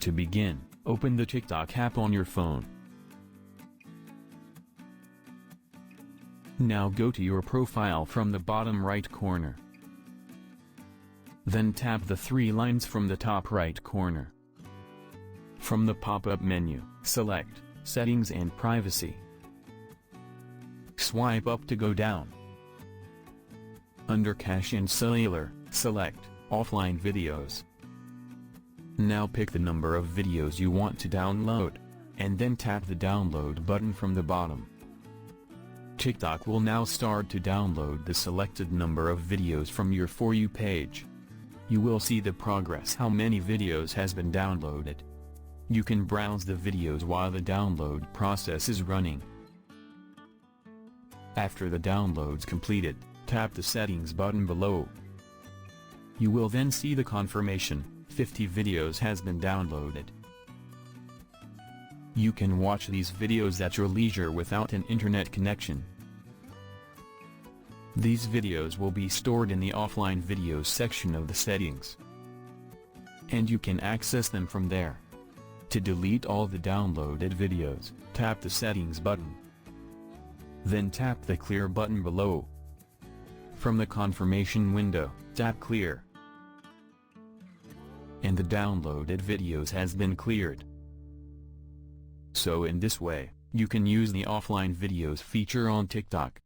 To begin, open the TikTok app on your phone. Now go to your profile from the bottom right corner. Then tap the three lines from the top right corner. From the pop-up menu, select Settings and Privacy. Swipe up to go down. Under Cache and Cellular, select Offline Videos. Now pick the number of videos you want to download, and then tap the download button from the bottom. TikTok will now start to download the selected number of videos from your For You page. You will see the progress, how many videos has been downloaded. You can browse the videos while the download process is running. After the download's completed, tap the settings button below. You will then see the confirmation, 50 videos has been downloaded. You can watch these videos at your leisure without an internet connection. These videos will be stored in the offline videos section of the settings, and you can access them from there. To delete all the downloaded videos, tap the settings button. Then tap the clear button below. From the confirmation window, tap clear. And the downloaded videos has been cleared. So in this way, you can use the offline videos feature on TikTok.